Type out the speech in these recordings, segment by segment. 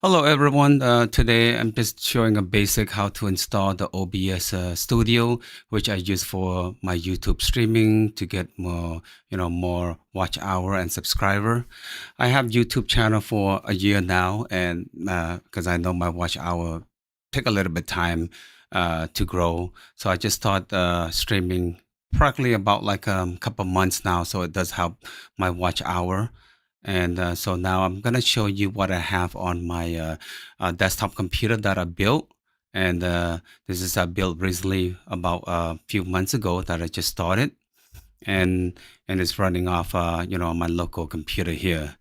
Hello everyone. Today I'm just showing a basic how to install the OBS Studio, which I use for my YouTube streaming to get more watch hour and subscriber. I have YouTube channel for a year now, and because I know my watch hour take a little bit time to grow, so I just start streaming practically about like a couple months now. So it does help my watch hour. And so now I'm going to show you what I have on my desktop computer that I built. And this is I built recently about a few months ago that I just started. And it's running off on my local computer here.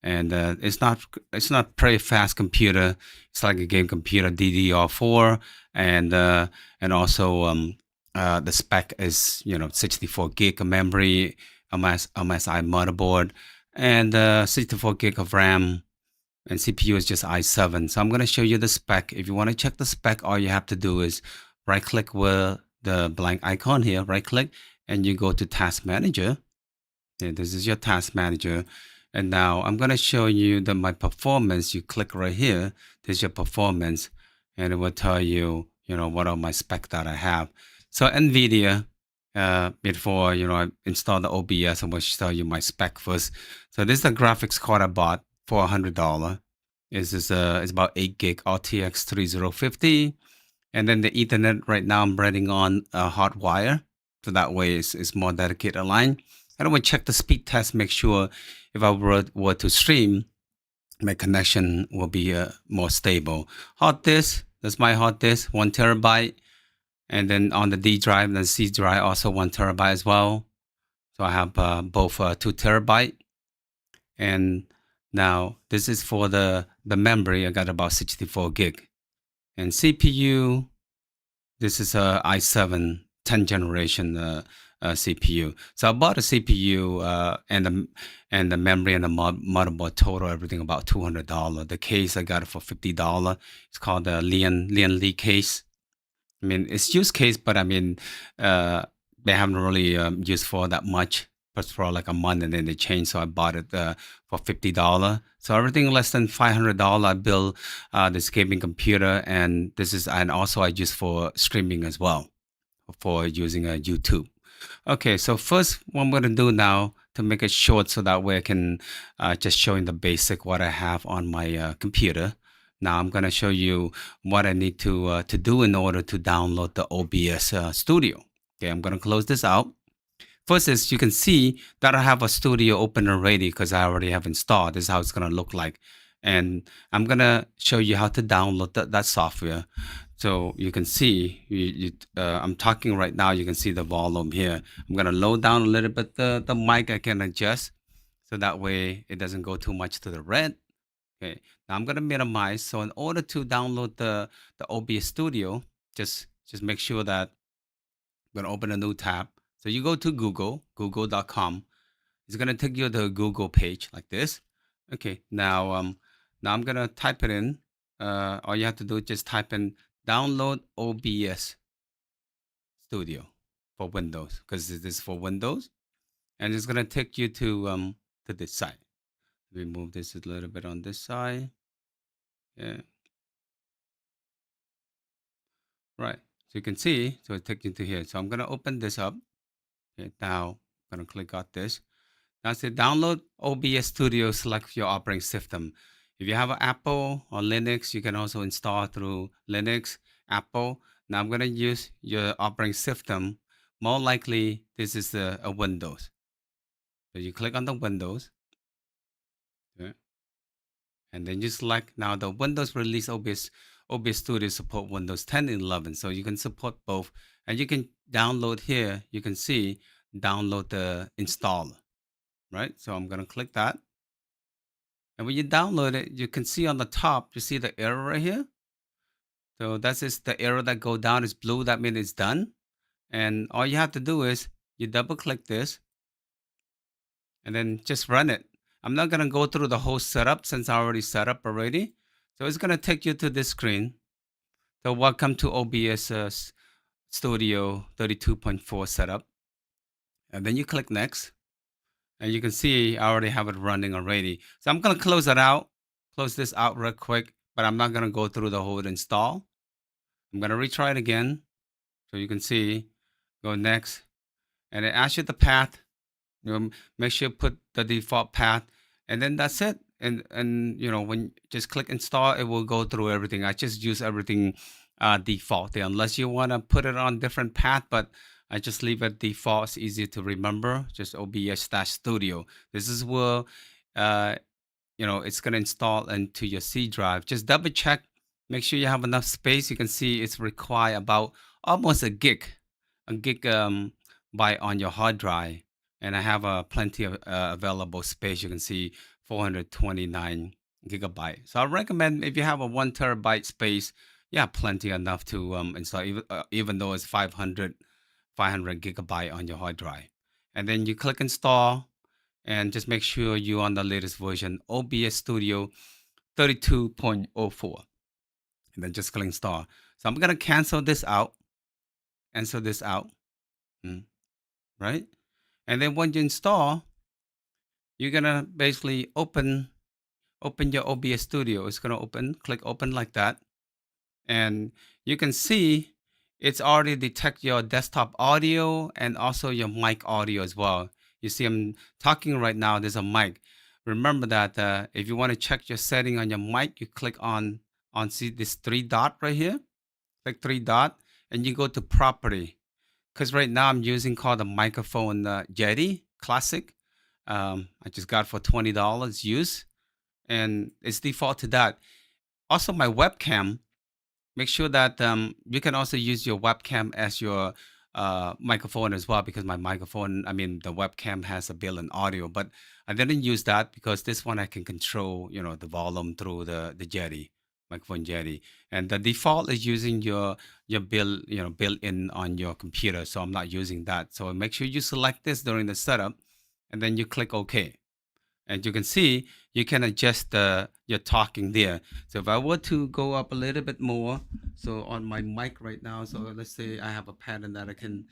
And it's not pretty fast computer. It's like a game computer DDR4, and also the spec is 64 gig of memory, MSI motherboard, and 64 gig of RAM, and CPU is just i7. So I'm going to show you the spec. If you want to check the spec, all you have to do is right click with the blank icon here, right click, and you go to Task Manager. Okay, this is your Task Manager. And now I'm going to show you my performance. You click right here. This is your performance, and it will tell you, what are my spec that I have. So NVIDIA, before, I install the OBS, I'm going to show you my spec first. So this is the graphics card I bought for $100. It's about 8 gig RTX 3050. And then the Ethernet right now I'm running on a hot wire. So that way it's more dedicated line. And I will check the speed test, make sure if I were to stream, my connection will be more stable. Hard disk, that's my hard disk, 1 terabyte. And then on the D drive and the C drive, also 1 terabyte as well. So I have both 2 terabyte. And now this is for the memory. I got about 64 gig. And CPU, this is a i7 10th generation CPU. So I bought a CPU and the memory and the motherboard total everything about $200. The case I got it for $50. It's called the Lian Li case. I mean, it's used case, but I mean, they haven't really used for that much, but for like a month, and then they changed. So I bought it for $50. So everything less than $500, I built this gaming computer, and also I use for streaming as well, for using a YouTube. Okay, so first, what I'm gonna do now to make it short, so that way I can just showing the basic what I have on my computer. Now I'm gonna show you what I need to do in order to download the OBS Studio. Okay, I'm gonna close this out. First is you can see that I have a studio open already because I already have installed. This is how it's gonna look like. And I'm gonna show you how to download that software. So you can see, I'm talking right now, you can see the volume here. I'm gonna load down a little bit the mic. I can adjust so that way it doesn't go too much to the red. Okay, now I'm gonna minimize. So in order to download the OBS Studio, just make sure that I'm gonna open a new tab. So you go to google.com. It's gonna take you to a Google page like this. Okay, now I'm gonna type it in. All you have to do is just type in download OBS Studio for Windows, because this is for Windows, and it's gonna take you to this site. Remove this a little bit on this side. Yeah, right. So you can see, so it takes you to here. So I'm gonna open this up. Okay, now I'm gonna click on this. Now say download OBS Studio, select your operating system. If you have an Apple or Linux, you can also install through Linux, Apple. Now I'm gonna use your operating system. More likely, this is a Windows. So you click on the Windows, okay, and then you select now the Windows release OBS Studio support Windows 10 and 11. So you can support both, and you can download here. You can see download the installer. Right? So I'm going to click that. And when you download it, you can see on the top, you see the arrow right here. So that's just the arrow that go down is blue. That means it's done. And all you have to do is you double click this and then just run it. I'm not going to go through the whole setup since I already set up already. So it's going to take you to this screen. So welcome to OBS Studio 32.4 setup. And then you click next. And you can see I already have it running already. So I'm going to close this out real quick but I'm not gonna go through the whole install. I'm gonna retry it again so you can see. Go next, and it asks you the path. Make sure you put the default path, and then that's it. And when just click install, it will go through everything. I just use everything default there, unless you want to put it on different path. But I just leave it default. It's easy to remember. Just OBS-Studio. This is where uh, it's going to install into your C drive. Just double check, make sure you have enough space. You can see it's require about almost a gig by on your hard drive. And I have plenty of available space. You can see 429 gigabyte. So I recommend if you have a 1 terabyte space, yeah, plenty enough to install, even though it's 500 gigabyte on your hard drive. And then you click install, and just make sure you're on the latest version, OBS Studio 32.04, and then just click install. So I'm gonna cancel this out, mm, right? And then when you install, you're gonna basically open your OBS Studio. It's gonna open, click open like that, and you can see it's already detect your desktop audio and also your mic audio as well. You see I'm talking right now, there's a mic. Remember that if you want to check your setting on your mic, you click on see this three dot right here, click three dot, and you go to property. Because right now I'm using called the microphone Yeti Classic. I just got for $20 use, and it's default to that. Also my webcam, make sure that you can also use your webcam as your microphone as well, because my microphone, I mean, the webcam has a built-in audio, but I didn't use that because this one I can control, the volume through the Jetty microphone Jetty, and the default is using your built-in on your computer, so I'm not using that. So make sure you select this during the setup, and then you click OK. And you can see you can adjust your talking there. So if I were to go up a little bit more, so on my mic right now, so let's say I have a pattern that I can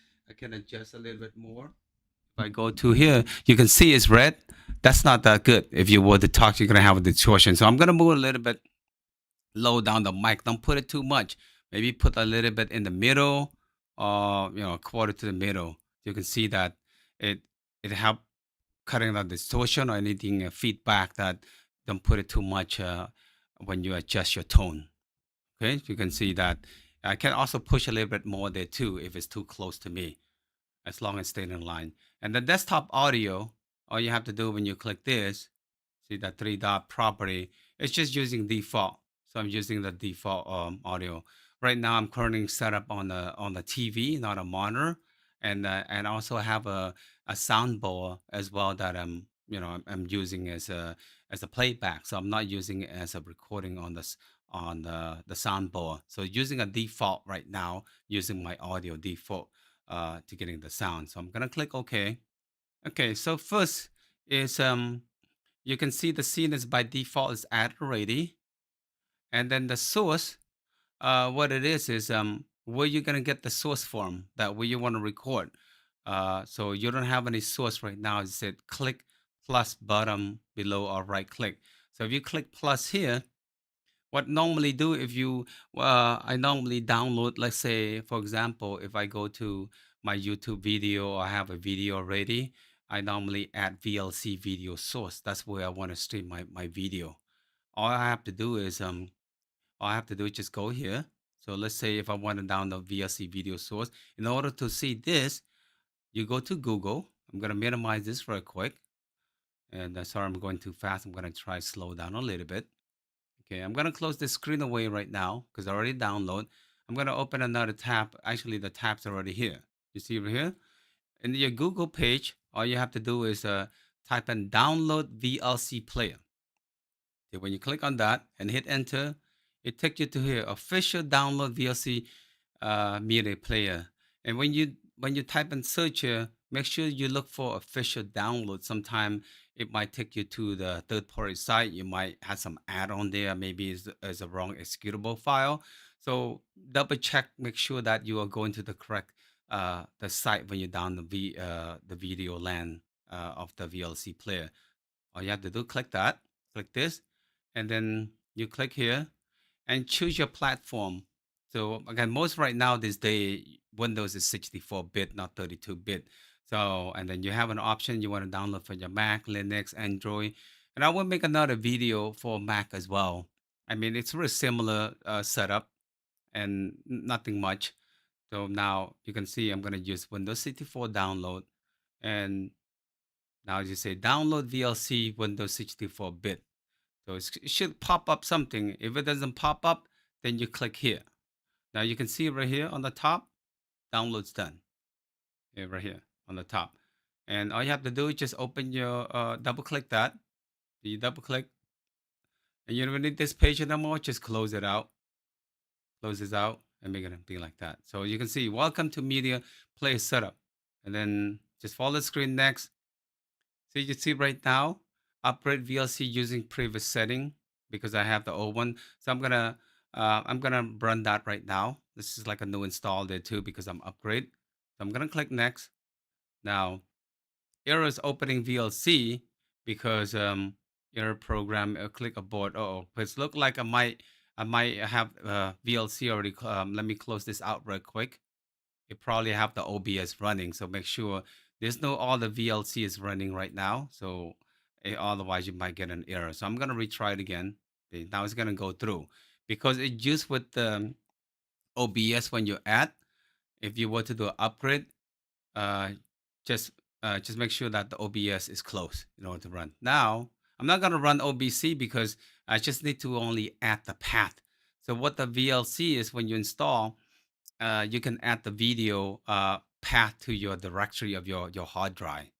adjust a little bit more. If I go to here, you can see it's red. That's not that good. If you were to talk, you're gonna have a distortion. So I'm gonna move a little bit low down the mic. Don't put it too much. Maybe put a little bit in the middle, or a quarter to the middle. You can see that it it helps cutting the distortion or anything feedback that don't put it too much when you adjust your tone. Okay, you can see that I can also push a little bit more there too if it's too close to me, as long as staying in line. And the desktop audio, all you have to do when you click this, see that three dot property, it's just using default. So I'm using the default audio. Right now I'm currently set up on the TV, not a monitor, and also have a soundbar as well that I'm using as a playback. So I'm not using it as a recording on the soundbar. So using a default right now, using my audio default to getting the sound. So I'm gonna click OK. Okay, so first is you can see the scene is by default is added already, and then the source, what it is where you're gonna get the source from, that where you want to record. So you don't have any source right now. It said click plus button below or right click. So if you click plus here, what normally do if you I normally download, let's say for example, if I go to my YouTube video or I have a video already, I normally add VLC video source. That's where I want to stream my video. All I have to do is just go here. So let's say if I want to download VLC video source, in order to see this, you go to Google. I'm gonna minimize this real quick. And sorry, I'm going too fast. I'm gonna try slow down a little bit. Okay, I'm gonna close this screen away right now because I already download. I'm gonna open another tab. Actually, the tab's already here. You see over here? In your Google page, all you have to do is type in download VLC player. Okay, when you click on that and hit enter, it takes you to here, official download VLC media player. And when you type in search here, make sure you look for official download. Sometime it might take you to the third party site. You might have some add on there. Maybe it's a wrong executable file. So double check, make sure that you are going to the correct the site when you download the video LAN of the VLC player. All you have to do, click that, click this, and then you click here. and choose your platform. So again, most right now this day, Windows is 64-bit, not 32-bit. So, and then you have an option you want to download for your Mac, Linux, Android. And I will make another video for Mac as well. I mean, it's really similar setup and nothing much. So now you can see I'm going to use Windows 64 download. And now you say download VLC Windows 64-bit. So it should pop up something. If it doesn't pop up, then you click here. Now you can see right here on the top, download's done. Yeah, right here on the top. And all you have to do is just open your, double click that. You double click, and you don't need this page anymore. Just close it out. Close this out and make it be like that. So you can see, welcome to media player setup. And then just follow the screen next. So you can see right now, upgrade VLC using previous setting because I have the old one. So I'm gonna run that right now. This is like a new install there too because I'm upgrade. So I'm gonna click next. Now error is opening VLC because error program click abort. Oh, it's look like I might have VLC already. Let me close this out real quick. You probably have the OBS running, so make sure there's no all the VLC is running right now. So otherwise you might get an error. So I'm gonna retry it again. Okay, now it's gonna go through because it used with the OBS when you add. If you were to do an upgrade, uh, just just make sure that the OBS is closed in order to run. Now I'm not gonna run OBC because I just need to only add the path. So what the VLC is when you install, you can add the video path to your directory of your hard drive,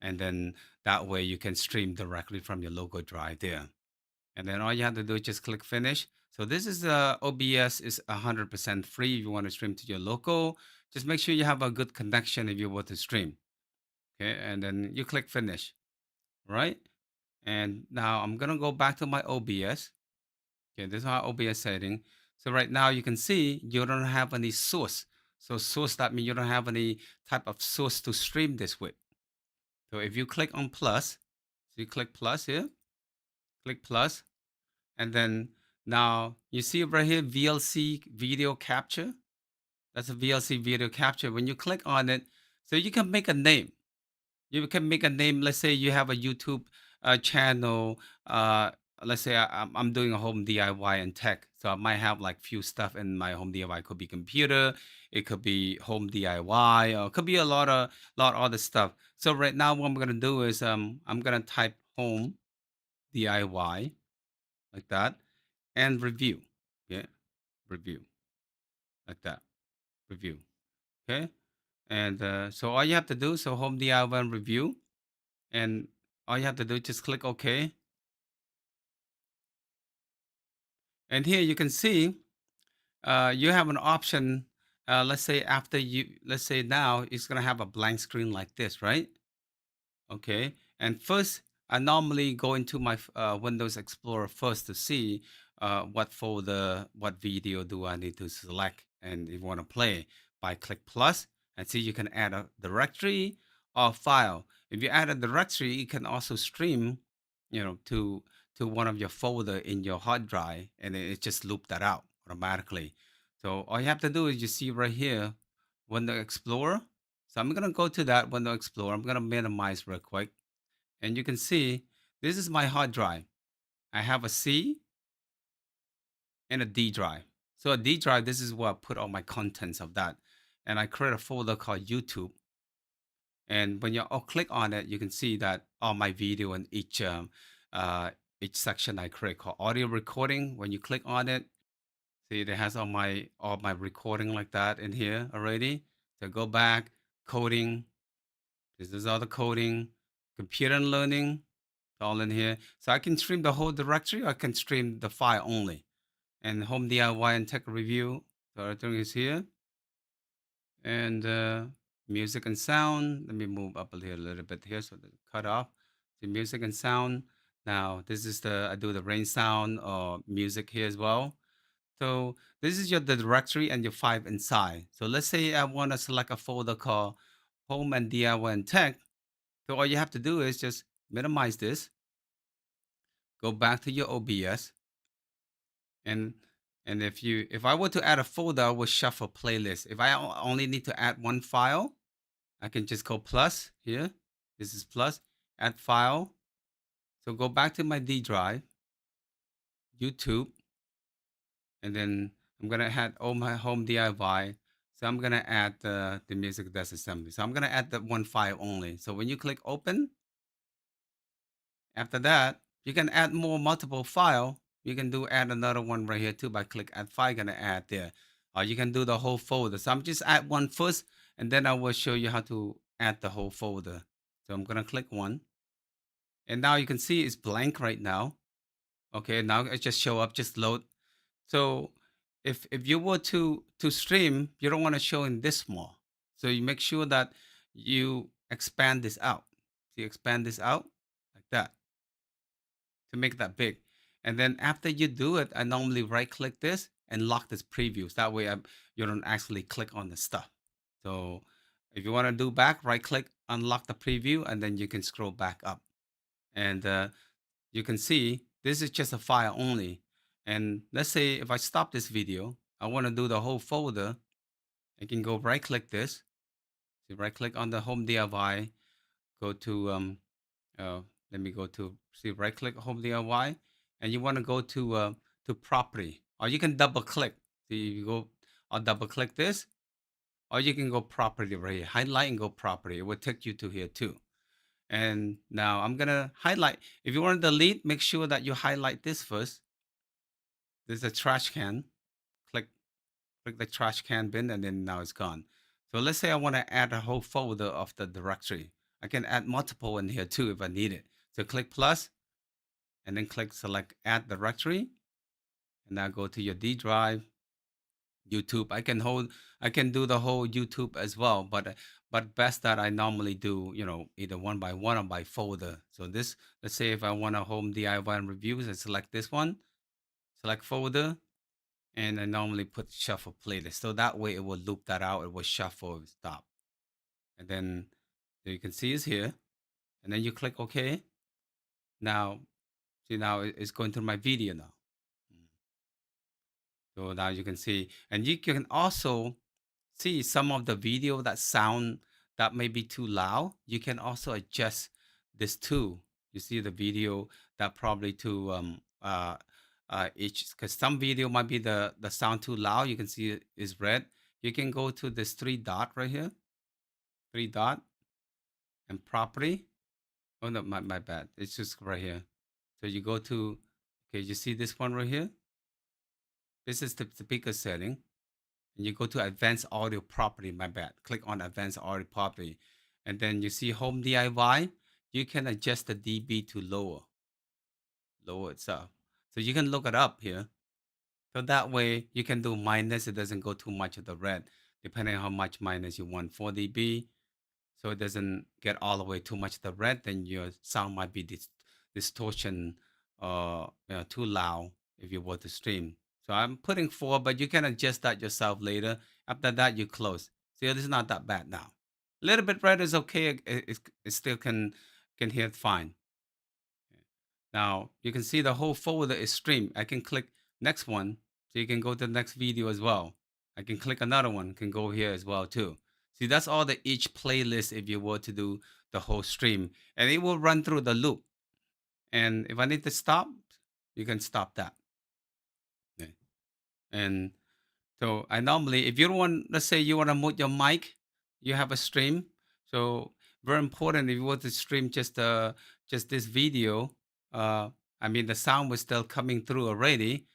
and then that way you can stream directly from your local drive there. And then all you have to do is just click finish. So this is OBS is 100% free. If you want to stream to your local, just make sure you have a good connection if you want to stream. Okay, and then you click finish, right? And now I'm gonna go back to my OBS. Okay, this is our OBS setting. So right now you can see you don't have any source. So source, that means you don't have any type of source to stream this with. So if you click on plus, so you click plus here, click plus, and then now you see right here VLC video capture. That's a VLC video capture. When you click on it, so you can make a name. You can make a name. Let's say you have a YouTube channel. Uh, let's say I'm doing a home DIY and tech, so I might have like few stuff in my home DIY. It could be computer, it could be home DIY, or it could be a lot other stuff. So right now, what I'm gonna do is I'm gonna type home DIY like that and review. Yeah, review like that. Review. Okay, and so all you have to do, so home DIY and review, and all you have to do is just click OK. And here you can see you have an option. Let's say after you, let's say now it's going to have a blank screen like this, right? Okay. And first, I normally go into my Windows Explorer first to see what folder, what video do I need to select. And if you want to play, by click plus and see you can add a directory or file. If you add a directory, you can also stream, to one of your folder in your hard drive, and it just loop that out automatically. So all you have to do is you see right here, Windows Explorer. So I'm gonna go to that Window Explorer. I'm gonna minimize real quick, and you can see this is my hard drive. I have a C and a D drive. So a D drive, this is where I put all my contents of that, and I create a folder called YouTube. And when you all click on it, you can see that all my video in each section I create called audio recording. When you click on it, see it has all my recording like that in here already. So go back, coding. This is all the coding, computer and learning, all in here. So I can stream the whole directory, or I can stream the file only. And home DIY and tech review. So everything is here. And music and sound. Let me move up a little bit here so that cut off. The music and sound. Now this is I do the rain sound or music here as well. So this is the directory and your file inside. So let's say I want to select a folder called home and DIY and tech. So all you have to do is just minimize this, go back to your OBS, and And if I were to add a folder, I would shuffle playlist. If I only need to add one file, I can just go plus here. This is plus, add file. So go back to my D drive, YouTube, and then I'm gonna add all my home DIY. So I'm gonna add the music desk assembly. So I'm gonna add the one file only. So when you click open, after that, you can add more multiple file. You can do add another one right here too by click add file, gonna add there. Or you can do the whole folder. So I'm just add one first, and then I will show you how to add the whole folder. So I'm gonna click one, and now you can see it's blank right now. Okay, now it just show up, just load. So if you were to stream, you don't want to show in this small. So you make sure that you expand this out. So you expand this out like that to make that big. And then after you do it, I normally right click this and lock this previews. That way you don't actually click on the stuff. So if you want to do back, right click, unlock the preview, and then you can scroll back up. And you can see this is just a file only. And let's say if I stop this video, I want to do the whole folder. I can go right click this. So right click on the home DIY, go to uh, let me go to see right click home DIY, and you want to go to property, or you can double click. See, you go, I'll double click this, or you can go property right here, highlight and go property. It will take you to here too. And now I'm gonna highlight. If you want to delete, make sure that you highlight this first. There's a trash can. Click click the trash can bin, and then now it's gone. So let's say I want to add a whole folder of the directory. I can add multiple in here too if I need it. So click plus, and then click select add directory, and now go to your D drive, YouTube. I can do the whole YouTube as well, but best that I normally do, either one by one or by folder. So this, let's say if I want a home DIY and reviews, I select this one, select folder, and I normally put shuffle playlist. So that way it will loop that out, it will shuffle and stop. And then you can see it's here. And then you click OK. Now, see now it's going through my video now. So now you can see, and you can also see some of the video that sound that may be too loud. You can also adjust this too. You see the video that probably too each, because some video might be the sound too loud. You can see it is red. You can go to this three dot right here, three dot and property. Oh no, my bad. It's just right here. So you go to, okay, you see this one right here. This is the speaker setting. And you go to advanced audio property, my bad. Click on advanced audio property. And then you see home DIY. You can adjust the dB to lower itself. So you can look it up here. So that way you can do minus. It doesn't go too much of the red, depending on how much minus you want. 4 dB. So it doesn't get all the way too much of the red. Then your sound might be distortion too loud if you were to stream. So I'm putting 4, but you can adjust that yourself later. After that, you close. See, it's not that bad now. A little bit red is okay. It still can hear it fine. Now you can see the whole folder is streamed. I can click next one, so you can go to the next video as well. I can click another one, can go here as well too. See, that's all the each playlist if you were to do the whole stream, and it will run through the loop. And if I need to stop, you can stop that. Okay. And so I normally, if you don't want, let's say you want to mute your mic, you have a stream. So very important if you want to stream just this video. Uh, I mean the sound was still coming through already.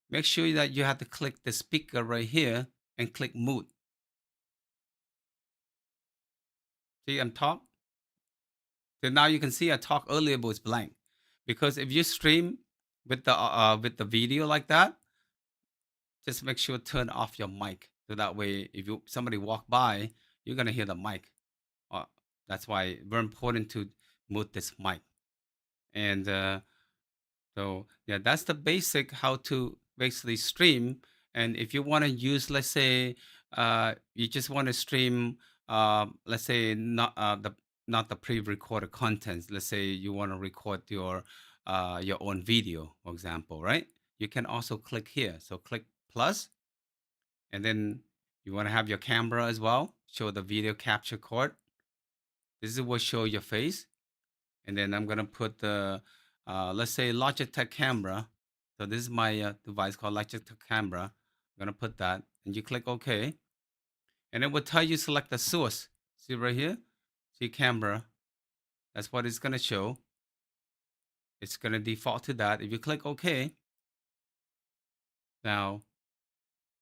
Make sure that you have to click the speaker right here and click mute. See, I'm talk. So now you can see I talked earlier, but it's blank because if you stream with the video like that, just make sure turn off your mic so that way if somebody walk by, you're gonna hear the mic. Uh, that's why very important to mute this mic. And so yeah, that's the basic how to basically stream. And if you want to use, let's say, you just want to stream, let's say not the pre-recorded contents. Let's say you want to record your own video, for example, right? you can also click here. So click plus, and then you want to have your camera as well. Show the video capture card. This is what show your face. And then I'm gonna put the let's say Logitech camera. So this is my device called Logitech camera. I'm gonna put that, and you click OK, and it will tell you select the source. See right here, see camera. That's what it's gonna show. It's gonna default to that. If you click OK, now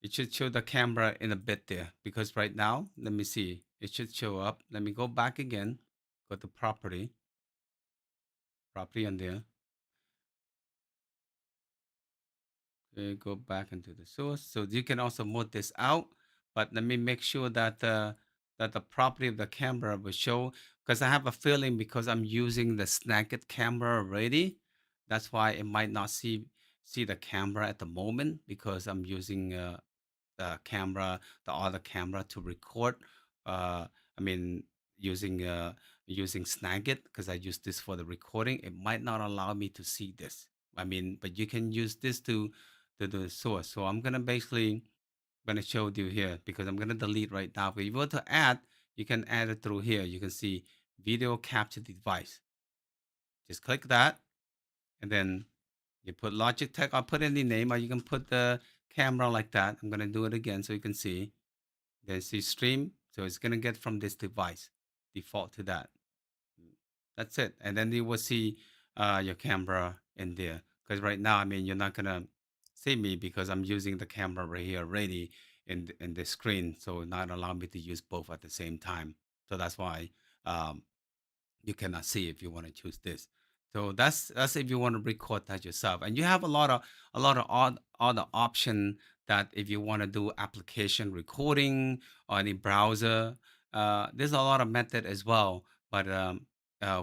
it should show the camera in a bit there, because right now, let me see, it should show up. Let me go back again, go to property on there. Okay, go back into the source. So you can also move this out, but let me make sure that the property of the camera will show, because I have a feeling because I'm using the Snagit camera already. That's why it might not see the camera at the moment, because I'm using the camera, the other camera to record. I mean, using using Snagit, because I use this for the recording. It might not allow me to see this. I mean, but you can use this to the source. So I'm gonna basically gonna show you here, because I'm gonna delete right now. But if you want to add, you can add it through here. You can see video capture device. Just click that, and then you put Logitech. I'll put any name, or you can put the camera like that. I'm gonna do it again so you can see. Then see stream. So it's gonna get from this device, default to that. That's it. And then you will see your camera in there. Because right now, I mean, you're not gonna see me because I'm using the camera right here already in the screen. So not allow me to use both at the same time. So that's why um, you cannot see if you want to choose this. So that's if you want to record that yourself, and you have a lot of other option, that if you want to do application recording or any browser, there's a lot of method as well. But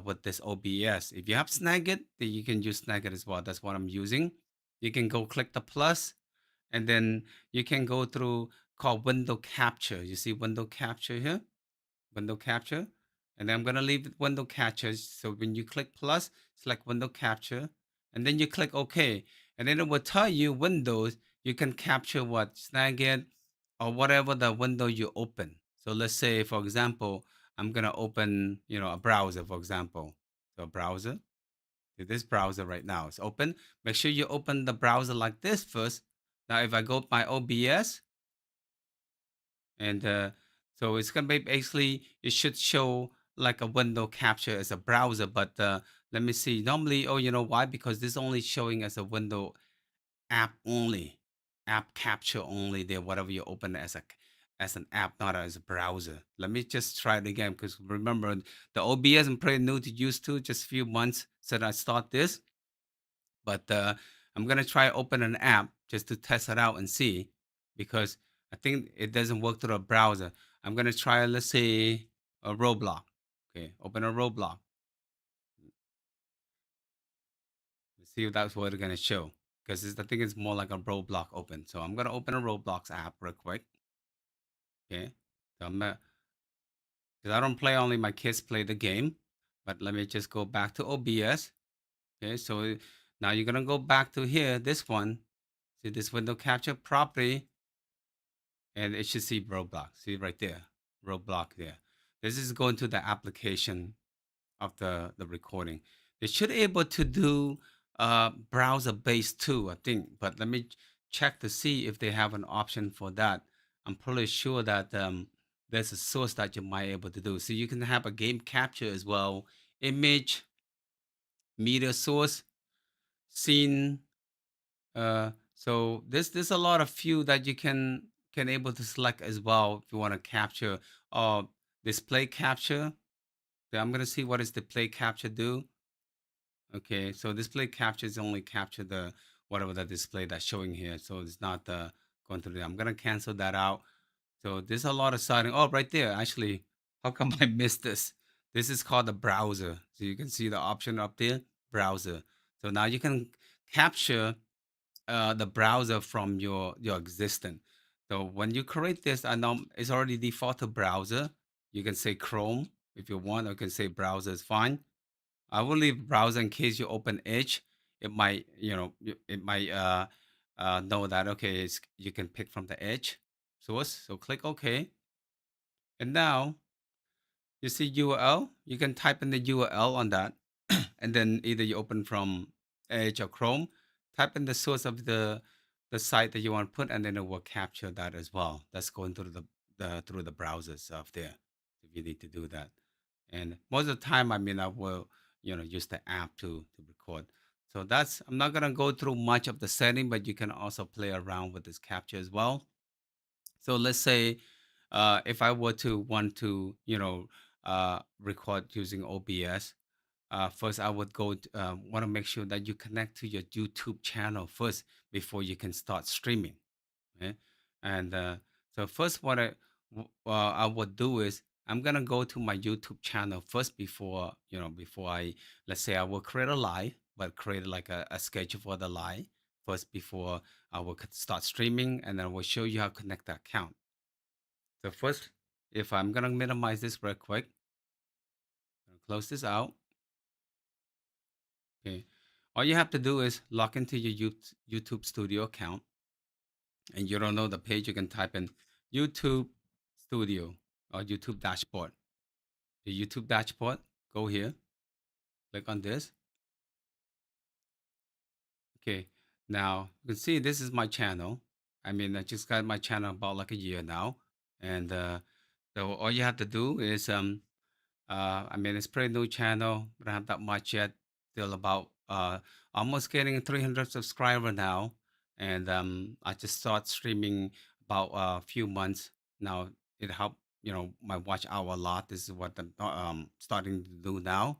with this OBS, if you have Snagit, then you can use Snagit as well. That's what I'm using. You can go click the plus, and then you can go through called window capture. You see window capture here, window capture, and then I'm gonna leave window capture. So when you click plus, select window capture, and then you click OK, and then it will tell you Windows. You can capture what Snagit or whatever the window you open. So let's say, for example, I'm gonna open, a browser, for example. So browser, this browser right now is open. Make sure you open the browser like this first. Now, if I go to my OBS, and so it's gonna be basically, it should show like a window capture as a browser. But let me see. Normally, oh, you know why? Because this is only showing as a window app only, app capture only. There, whatever you open as an app, not as a browser. Let me just try it again, because remember, the OBS I'm pretty new to use to, just a few months since I start this. But I'm gonna try open an app just to test it out and see, because I think it doesn't work through a browser. I'm gonna try, let's say, a Roblox. Okay, open a Roblox. Let's see if that's what it's gonna show, because I think it's more like a Roblox open. So I'm gonna open a Roblox app real quick. Okay, so because I don't play, only my kids play the game. But let me just go back to OBS. Okay, so now you're gonna go back to here, this one. See this window capture property, and it should see Roblox. See right there, Roblox there. This is going to the application of the recording. They should able to do browser based too, I think. But let me check to see if they have an option for that. I'm pretty sure that there's a source that you might able to do. So you can have a game capture as well, image, media source, scene. So there's a lot of few that you can able to select as well if you want to capture. Uh, display capture. So I'm gonna see what does display capture do. Okay, so display capture is only capture the whatever the display that's showing here. So it's not going through there. I'm gonna cancel that out. So there's a lot of setting. Oh, right there. Actually, how come I missed this? This is called the browser. So you can see the option up there, browser. So now you can capture the browser from your existing. So when you create this, I know it's already default to browser. You can say Chrome if you want, or you can say browser is fine. I will leave browser in case you open Edge. It might, it might know that okay, you can pick from the edge source. So click OK, and now you see URL. You can type in the URL on that, and then either you open from Edge or Chrome, type in the source of the site that you want to put, and then it will capture that as well. That's going through the through the browsers of there if you need to do that. And most of the time, I mean, I will use the app to record. So that's I'm not gonna go through much of the setting, but you can also play around with this capture as well. So let's say if I were to want to, record using OBS, first I would want to make sure that you connect to your YouTube channel first before you can start streaming. Okay? And so first, I would do is I'm gonna go to my YouTube channel first before I let's say I will create a live, but create like a schedule for the live first before I will start streaming, and then I will show you how to connect the account. So first, if I'm gonna minimize this real quick, gonna close this out. Okay. All you have to do is log into your YouTube Studio account, and you don't know the page, you can type in YouTube Studio or YouTube Dashboard. The YouTube Dashboard, go here, click on this. Okay. Now you can see this is my channel. I mean, I just got my channel about like a year now, and so all you have to do is I mean, it's pretty new channel. We don't have that much yet. Still about almost getting 300 subscriber now, and I just start streaming about a few months now. It helped my watch hour a lot. This is what I'm starting to do now,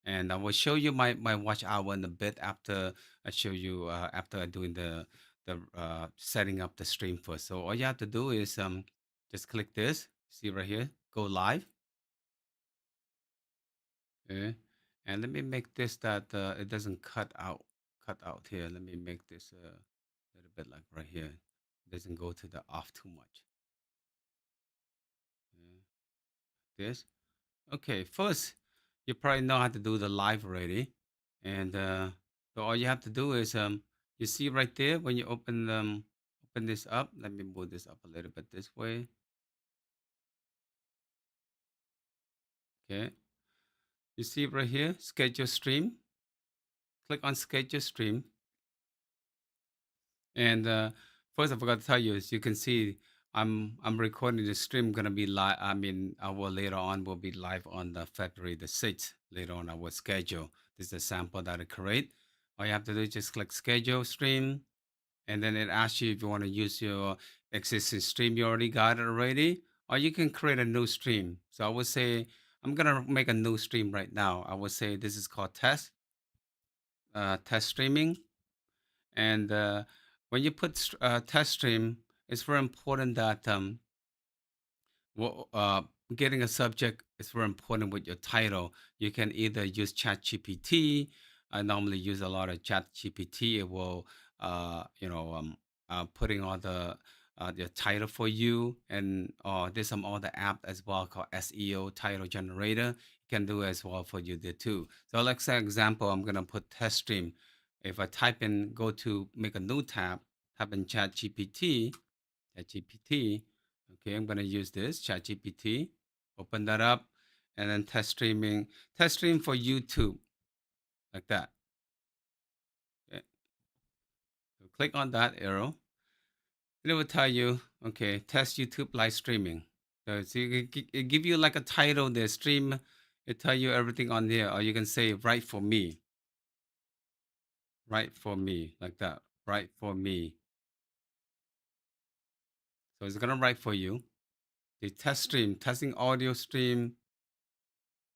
and I will show you my watch hour in a bit after I show you after I doing the setting up the stream first. So all you have to do is just click this. See right here, go live. Okay. And let me make this that it doesn't cut out here. Let me make this a little bit like right here. It doesn't go to the off too much. Okay. This. Okay. First, you probably know how to do the live already. And so all you have to do is you see right there when you open this up. Let me move this up a little bit this way. Okay. You see right here, schedule stream. Click on schedule stream. And first, I forgot to tell you, as you can see, I'm recording the stream. Gonna be live. I mean, I will later on will be live on the February the 6th. Later on, I will schedule. This is a sample that I create. All you have to do is just click schedule stream, and then it asks you if you want to use your existing stream. You already got it already, or you can create a new stream. So I would say I'm gonna make a new stream right now. I would say this is called test streaming. And when you put test stream, it's very important that well, getting a subject is very important with your title. You can either use ChatGPT. I normally use a lot of ChatGPT. It will, putting all the title for you, and there's some other app as well called SEO title generator. You can do as well for you there too. So, like say example, I'm gonna put test stream. If I type in, go to make a new tab, type in ChatGPT. Okay, I'm gonna use this ChatGPT. Open that up, and then test stream for YouTube, like that. Okay. So click on that arrow, and it will tell you, okay, test YouTube live streaming. So it give you like a title there, stream. It tell you everything on there, or you can say write for me, like that, write for me. So it's gonna write for you. The test stream, testing audio stream,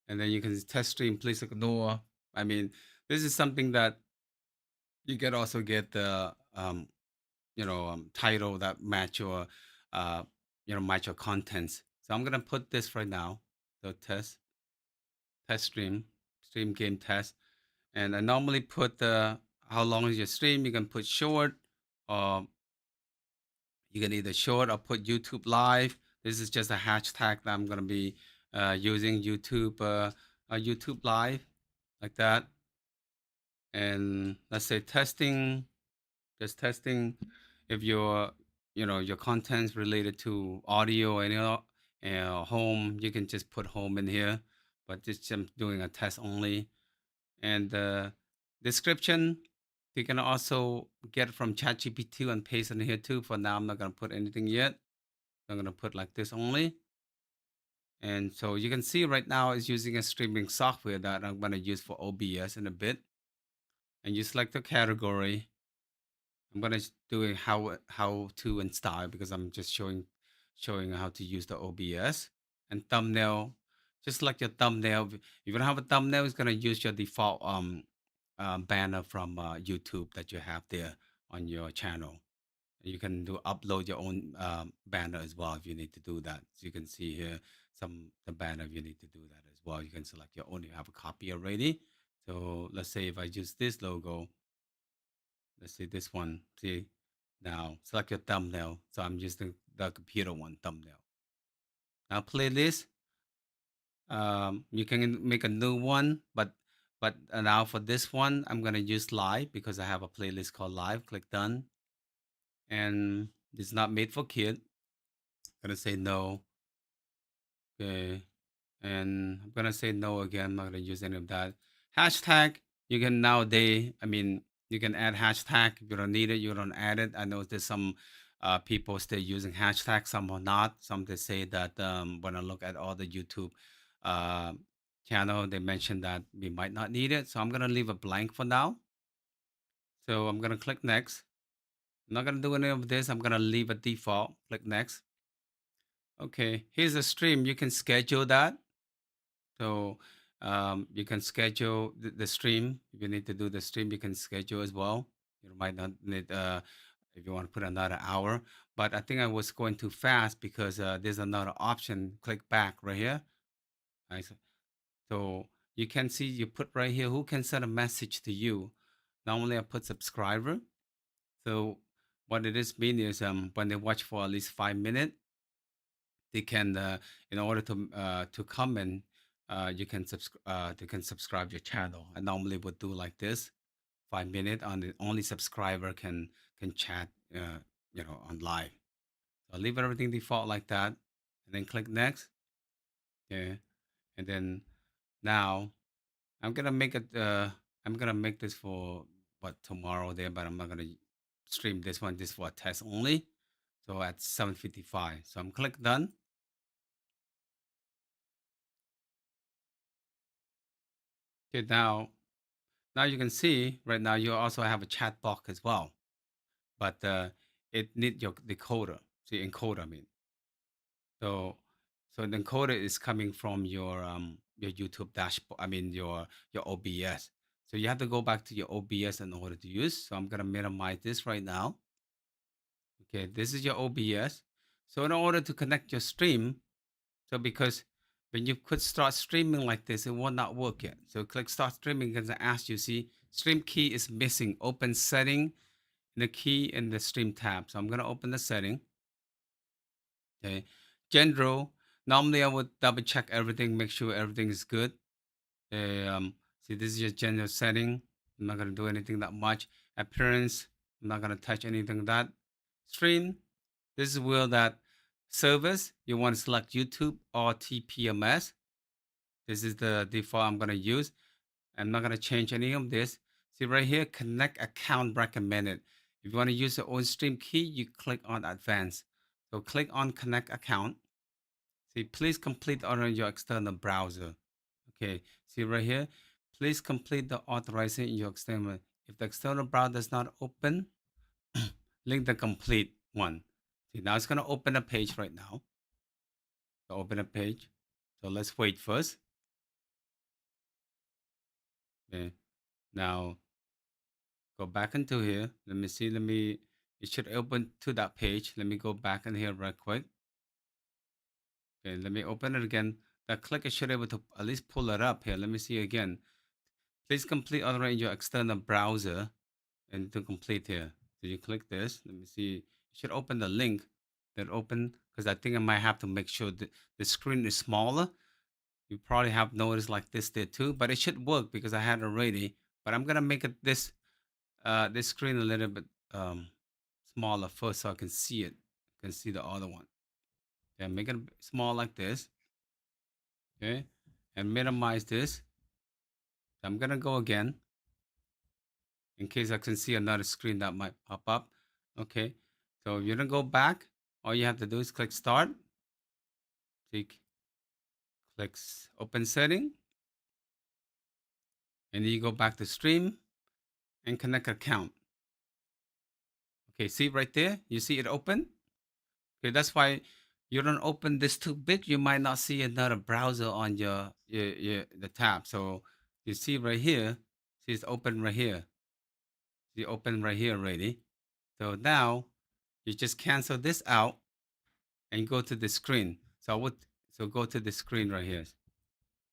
and then you can test stream. Please ignore. I mean, this is something that you can also get the title that match your uh, match your contents. So I'm gonna put this right now. The test stream game test, and I normally put the how long is your stream. You can put short, or you can either short or put YouTube live. This is just a hashtag that I'm gonna be using YouTube live, like that. And let's say testing Just testing if your contents related to audio and home. You can just put home in here, but just I'm doing a test only. And the description you can also get from ChatGPT and paste in here too. For now, I'm not gonna put anything yet. I'm gonna put like this only. And so you can see right now it's using a streaming software that I'm gonna use for OBS in a bit. And you select the category. I'm gonna do a how to install because I'm just showing how to use the OBS and thumbnail. Just like your thumbnail, if you don't have a thumbnail, it's gonna use your default banner from YouTube that you have there on your channel. You can do upload your own banner as well if you need to do that. So you can see here some the banner if you need to do that as well. You can select your own. You have a copy already. So let's say if I use this logo, let's see this one. See now select your thumbnail. So I'm using the computer one thumbnail. Now playlist. You can make a new one, but now for this one, I'm gonna use live because I have a playlist called live. Click done, and it's not made for kid. Gonna say no. Okay, and I'm gonna say no again. I'm not gonna use any of that. Hashtag. You can nowadays. I mean, you can add hashtag. If you don't need it, you don't add it. I know there's some people still using hashtag. Some are not. Some they say that when I look at all the YouTube uh, channel, they mentioned that we might not need it. So I'm gonna leave it blank for now. So I'm gonna click next. I'm not gonna do any of this. I'm gonna leave a default. Click next. Okay, here's a stream. You can schedule that. So you can schedule the stream. If you need to do the stream, you can schedule as well. You might not need if you want to put another hour. But I think I was going too fast because there's another option. Click back right here. Right. So you can see you put right here who can send a message to you. Normally I put subscriber. So what it is mean is when they watch for at least 5 minutes, they can in order to comment they can subscribe your channel. I normally would do like this 5 minutes on the only subscriber can chat on live. So I'll leave everything default like that and then click next. Okay, and then now I'm gonna make it I'm gonna make this for what tomorrow there, but I'm not gonna stream this one just for a test only. So at 7:55, so I'm click done. Okay, now you can see right now you also have a chat box as well, but it need your decoder, see encoder. I mean, so the encoder is coming from your YouTube dashboard. I mean your OBS. So you have to go back to your OBS in order to use. So I'm gonna minimize this right now. Okay, this is your OBS. So in order to connect your stream, so because when you could start streaming like this, it will not work yet. So click start streaming because I asked you, see, stream key is missing. Open setting in the key in the stream tab. So I'm gonna open the setting. Okay. General. Normally I would double check everything, make sure everything is good. See, this is your general setting. I'm not gonna do anything that much. Appearance. I'm not gonna touch anything of that. Stream. This is where that service you want to select YouTube or TPMS. This is the default I'm going to use. I'm not going to change any of this. See right here, connect account recommended. If you want to use your own stream key, you click on advanced. So click on connect account. See, please complete on your external browser. Okay, see right here, please complete the authorization in your external. If the external browser does not open, link the complete one. See, now it's going to open a page right now. So open a page. So let's wait first. Okay, now go back into here. Let me see. It should open to that page. Let me go back in here right quick. Okay, let me open it again. That click, it should be able to at least pull it up here. Let me see again. Please complete already in your external browser and to complete here. So you click this. Let me see. It should open the link that open because I think I might have to make sure that the screen is smaller. You probably have noticed like this there too, but it should work because I had it already. But I'm gonna make it this screen a little bit smaller first so I can see it. I can see the other one. Okay, make it small like this. Okay, and minimize this. I'm gonna go again in case I can see another screen that might pop up. Okay, so you're gonna go back. All you have to do is click Start. Click Open Setting, and then you go back to Stream and connect account. Okay, see right there? You see it open? Okay, that's why you don't open this too big. You might not see another browser on the tab. So you see right here, see it's open right here. See open right here already. So now you just cancel this out and go to the screen. So go to the screen right here.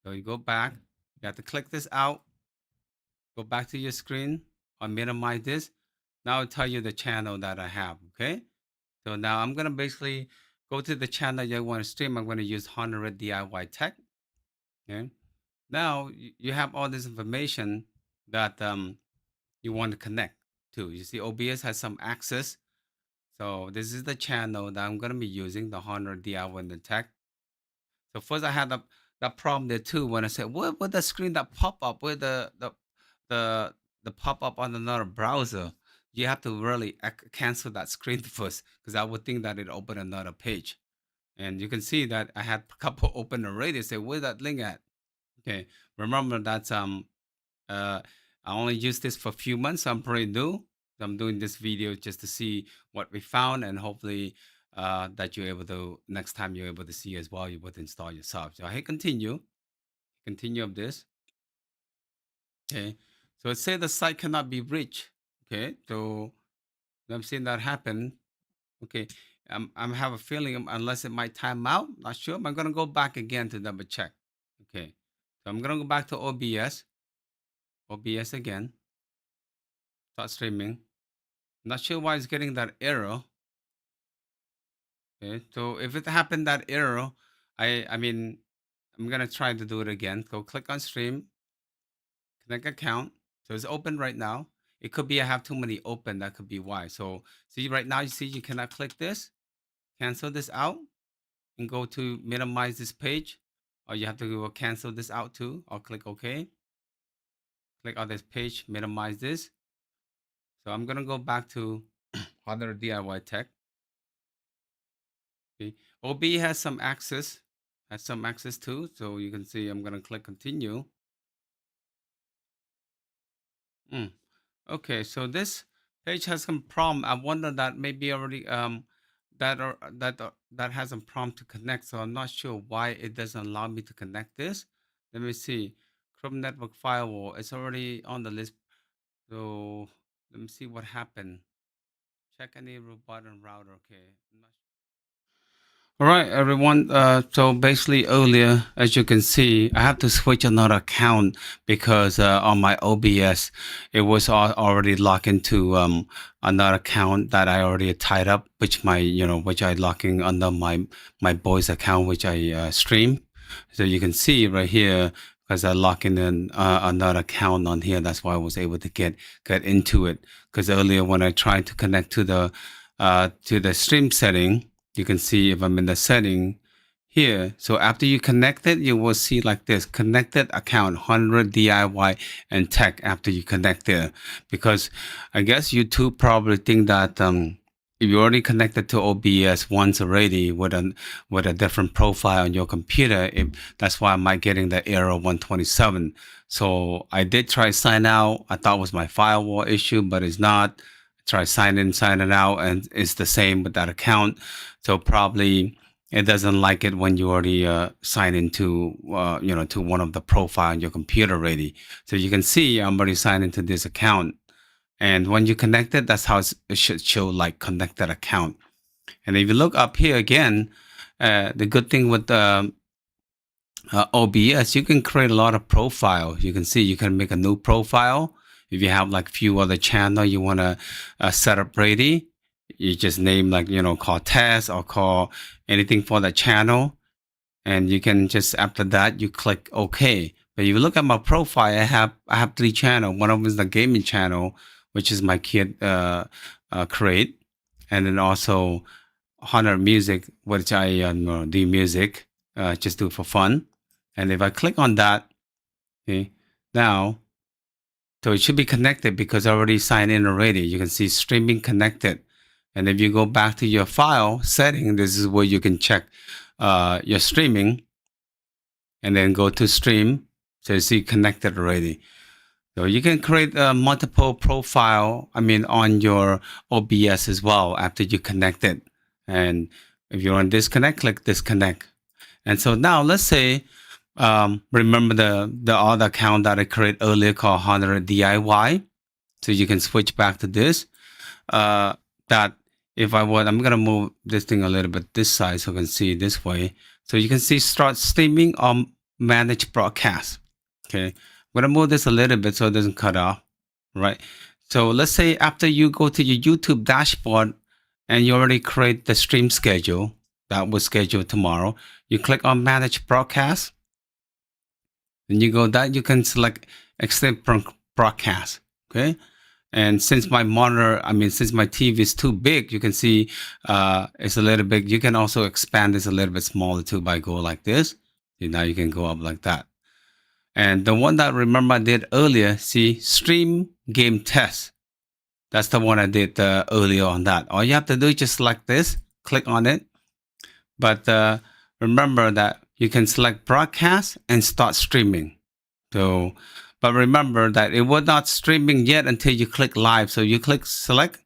So you go back. You have to click this out. Go back to your screen or minimize this. Now I'll tell you the channel that I have. Okay. So now I'm gonna basically go to the channel you want to stream. I'm gonna use Honor DIY Tech. Okay. Now you have all this information that you want to connect to. You see, OBS has some access. So this is the channel that I'm gonna be using, the Honor DIY Tech. So first I had that problem there too when I said, what with the screen that pop up with the the pop up on another browser? You have to really cancel that screen first because I would think that it opened another page. And you can see that I had a couple open already. Say, where's that link at? Okay, remember that uh I only used this for a few months. So I'm pretty new. So I'm doing this video just to see what we found, and hopefully that you're able to next time you're able to see as well. You would install yourself. So I hit continue of this. Okay, so it says the site cannot be reached. Okay, so I'm seeing that happen. Okay, I'm have a feeling unless it might time out. Not sure. But I'm gonna go back again to double check. Okay, so I'm gonna go back to OBS again. Start streaming. Not sure why it's getting that error. Okay, so if it happened that error, I mean I'm gonna try to do it again. Go click on stream, connect account. So it's open right now. It could be I have too many open. That could be why. So see right now, you see you cannot click this, cancel this out, and go to minimize this page. Or you have to go cancel this out too. Or click OK. Click on this page, minimize this. So I'm gonna go back to other DIY tech. Okay. OB has some access too. So you can see I'm gonna click continue. Mm. Okay, so this page has some problem. I wonder that maybe already that has a prompt to connect. So I'm not sure why it doesn't allow me to connect this. Let me see. Chrome network firewall. It's already on the list. So let me see what happened. Check any root button router. Okay. I'm not All right, everyone. So basically, earlier, as you can see, I have to switch another account because on my OBS, it was already logged into another account that I already tied up, which I locking under my boy's account, which I stream. So you can see right here because I lock in another account on here. That's why I was able to get into it. Because earlier, when I tried to connect to the stream setting, you can see if I'm in the setting here. So after you connect it, you will see like this connected account 100 DIY and tech after you connect there. Because I guess YouTube probably think that if you already connected to OBS once already with a different profile on your computer, that's why I might getting the error 127. So I did try sign out. I thought it was my firewall issue, but it's not. Try sign in, sign it out, and it's the same with that account. So probably it doesn't like it when you already sign into to one of the profile on your computer already. So you can see I'm already signed into this account, and when you connect it, that's how it should show like connected account. And if you look up here again, the good thing with the OBS, you can create a lot of profiles. You can see you can make a new profile. If you have like few other channel you want to set up ready, you just name like, call test or call anything for the channel. And you can just, after that, you click OK. But if you look at my profile, I have 3 channels. One of them is the gaming channel, which is my kid create, and then also 100 music, which I do music, just do it for fun. And if I click on that, okay, now, so it should be connected because I already signed in already. You can see streaming connected. And if you go back to your file setting, this is where you can check your streaming, and then go to stream. So you see connected already. So you can create a multiple profile, on your OBS as well after you connect it. And if you want to disconnect, click disconnect. And so now let's say, remember the other account that I created earlier called 100 DIY. So you can switch back to this. That if I want, I'm going to move this thing a little bit this side so you can see this way. So you can see start streaming or manage broadcast. Okay. I'm going to move this a little bit so it doesn't cut off. Right. So let's say after you go to your YouTube dashboard and you already create the stream schedule that was scheduled tomorrow, you click on manage broadcast. Then you go that you can select extend broadcast. Okay. And since my monitor, since my TV is too big, you can see it's a little big. You can also expand this a little bit smaller too by go like this. See, now you can go up like that. And the one that remember I did earlier, see, stream game test. That's the one I did earlier on that. All you have to do is just select this, click on it. But remember that you can select broadcast and start streaming. So, but remember that it was not streaming yet until you click live. So you click select,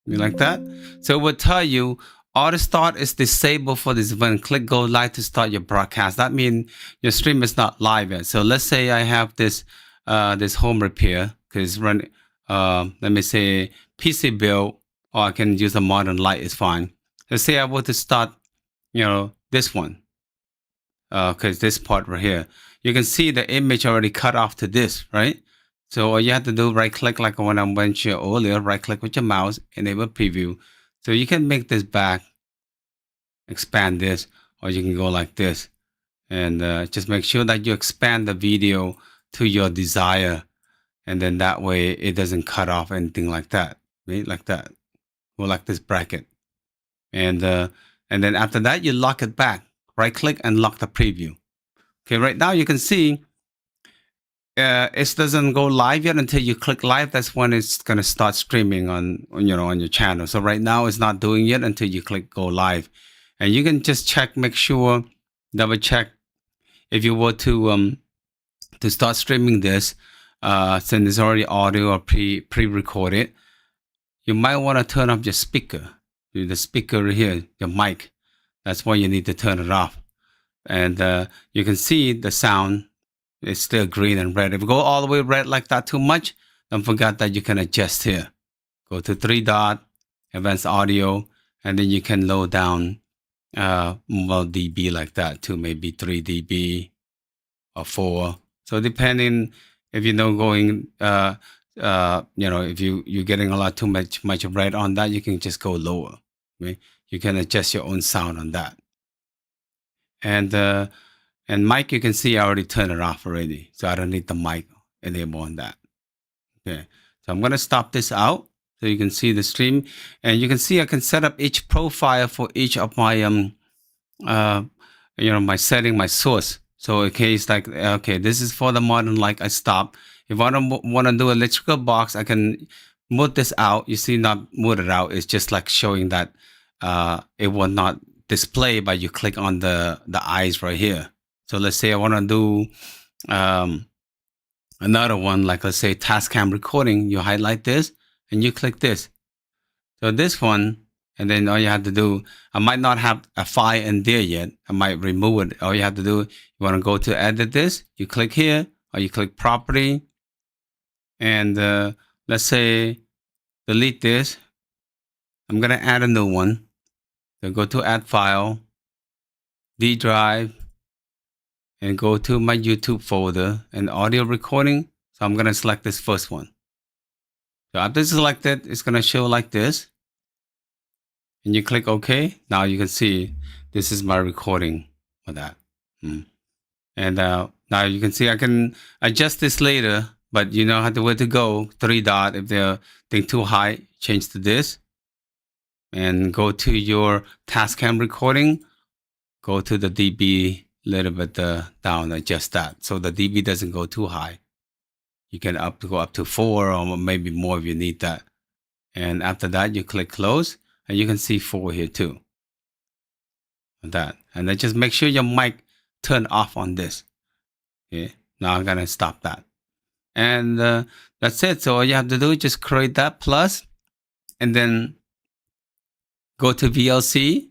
you like that. So it will tell you auto start is disabled for this event. Click go live to start your broadcast. That means your stream is not live yet. So let's say I have this this home repair because run. Let me say PC build, or I can use a modern light is fine. Let's say I want to start, this one. Because this part right here, you can see the image already cut off to this, right? So all you have to do, right click like when I went here earlier, right click with your mouse, enable preview. So you can make this back, expand this, or you can go like this. And just make sure that you expand the video to your desire. And then that way it doesn't cut off anything like that, right? Like that, or like this bracket. And then after that, you lock it back. Right click and lock the preview. Okay, right now you can see it doesn't go live yet until you click live. That's when it's going to start streaming on your channel. So right now it's not doing it until you click go live. And you can just check, make sure, double check if you were to start streaming this, since it's already audio or pre-recorded, you might want to turn off your speaker. The speaker here, your mic. That's why you need to turn it off. And you can see the sound is still green and red. If you go all the way red like that too much, don't forget that you can adjust here. Go to 3 dot, advanced audio, and then you can load down more dB like that too, maybe 3 dB or 4. So depending if going, if you're getting a lot too much red on that, you can just go lower. Okay? You can adjust your own sound on that. And mic, you can see I already turned it off already. So I don't need the mic enable on that. Okay. So I'm going to stop this out so you can see the stream. And you can see I can set up each profile for each of my, my setting, my source. So in case like, okay, this is for the modern light, I stop. If I don't want to do electrical box, I can move this out. You see, not move it out. It's just like showing that it will not display, but you click on the eyes right here. So let's say I want to do another one, like let's say task cam recording. You highlight this and you click this. So this one, and then all you have to do, I might not have a file in there yet. I might remove it. All you have to do, you want to go to edit this, you click here, or you click property, and let's say delete this. I'm going to add a new one. So go to add file, D drive, and go to my YouTube folder and audio recording. So I'm going to select this first one. So after selected, it's going to show like this. And you click OK. Now you can see this is my recording for that. And now you can see I can adjust this later, but you know how to where to go. 3 dot. If they're too high, change to this, and go to your Tascam recording. Go to the dB a little bit down, adjust that so the dB doesn't go too high. You can go up to 4 or maybe more if you need that. And after that, you click close, and you can see 4 here too. That, and then just make sure your mic turn off on this. Okay, now I'm gonna stop that, and that's it. So all you have to do is just create that plus, and then go to VLC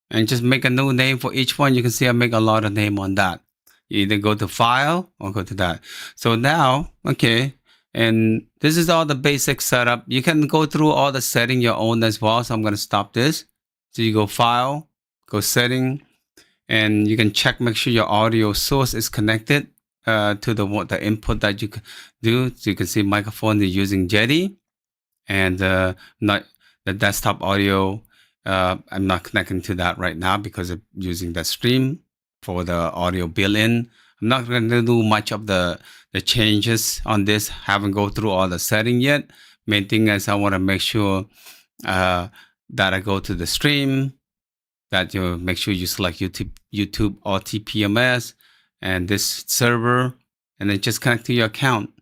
and just make a new name for each one. You can see I make a lot of name on that. You either go to file or go to that. So now, okay, and this is all the basic setup. You can go through all the setting your own as well. So I'm going to stop this. So you go file, go setting, and you can check, make sure your audio source is connected to the input that you do. So you can see microphone is using Jetty, and not the desktop audio. I'm not connecting to that right now because I'm using the stream for the audio built-in. I'm not going to do much of the changes on this. Haven't go through all the setting yet. Main thing is I want to make sure that I go to the stream, that you make sure you select YouTube or TPMS and this server, and then just connect to your account.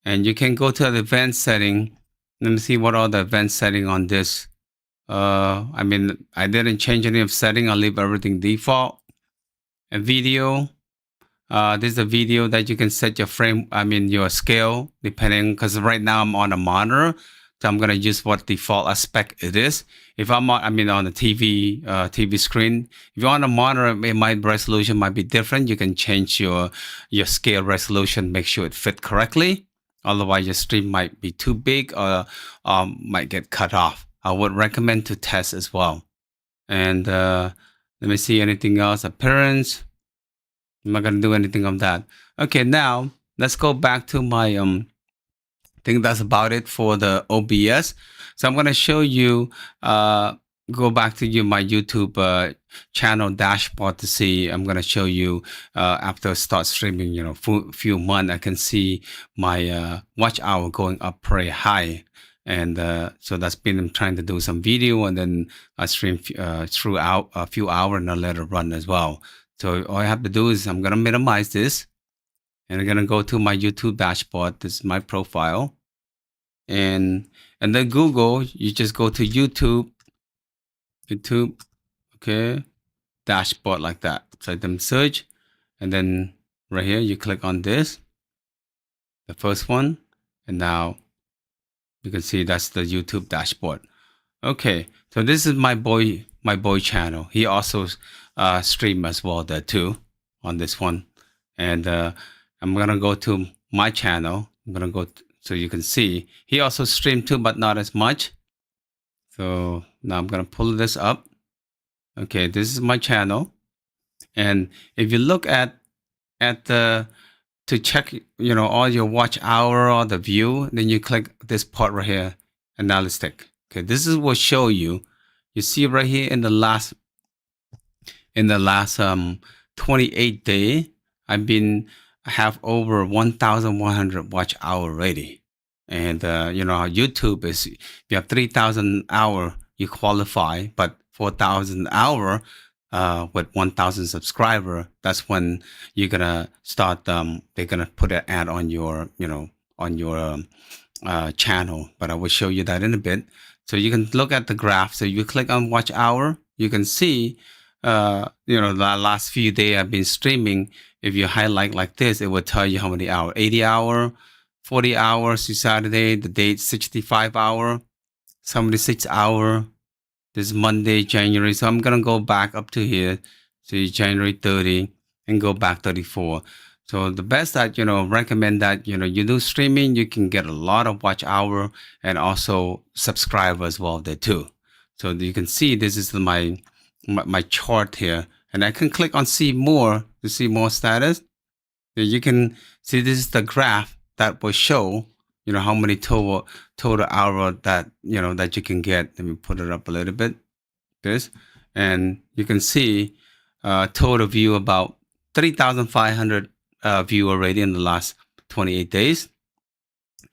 And you can go to the advanced setting. Let me see what are the advanced setting on this. I mean, I didn't change any of setting. I'll leave everything default. And video, this is a video that you can set your frame, your scale, depending, because right now I'm on a monitor, so I'm going to use what default aspect it is. If I'm on, on the TV screen, if you're on a monitor, my resolution might be different. You can change your scale resolution, make sure it fit correctly. Otherwise, your stream might be too big or might get cut off. I would recommend to test as well. And let me see anything else. Appearance. I'm not gonna do anything on that. Okay, now let's go back to my I think that's about it for the OBS. So I'm gonna show you. Go back to my YouTube channel dashboard to see. I'm gonna show you after I start streaming. Few months, I can see my watch hour going up pretty high. And so that's been I'm trying to do some video, and then I stream throughout a few hours and I let it run as well. So all I have to do is I'm going to minimize this, and I'm going to go to my YouTube dashboard. This is my profile. And then Google, you just go to YouTube, okay, dashboard like that. So then search, and then right here, you click on this, the first one, and now you can see that's the YouTube dashboard. Okay, so this is my boy channel. He also stream as well there too on this one. And I'm gonna go to my channel. I'm gonna go so you can see he also streamed too, but not as much. So now I'm gonna pull this up. Okay, this is my channel. And if you look at the to check, all your watch hour or the view, then you click this part right here, analytic. Okay, this is what show you. You see right here in the last 28 day, I have over 1,100 watch hour already. And YouTube is, if you have 3,000 hour, you qualify, but 4,000 hour with 1,000 subscriber, that's when you're gonna start. They're gonna put an ad on your, channel. But I will show you that in a bit. So you can look at the graph. So you click on watch hour, you can see, the last few days I've been streaming. If you highlight like this, it will tell you how many hours: 80 hour, 40 hours Saturday, the date 65 hour, 76 hour. This is Monday, January. So I'm going to go back up to here. See January 30 and go back 34. So the best that, recommend that, you do streaming, you can get a lot of watch hour and also subscribers as well there too. So you can see this is my chart here, and I can click on see more to see more status. You can see this is the graph that will show, how many total hour that, that you can get. Let me put it up a little bit, this, and you can see total view about 3,500 view already in the last 28 days.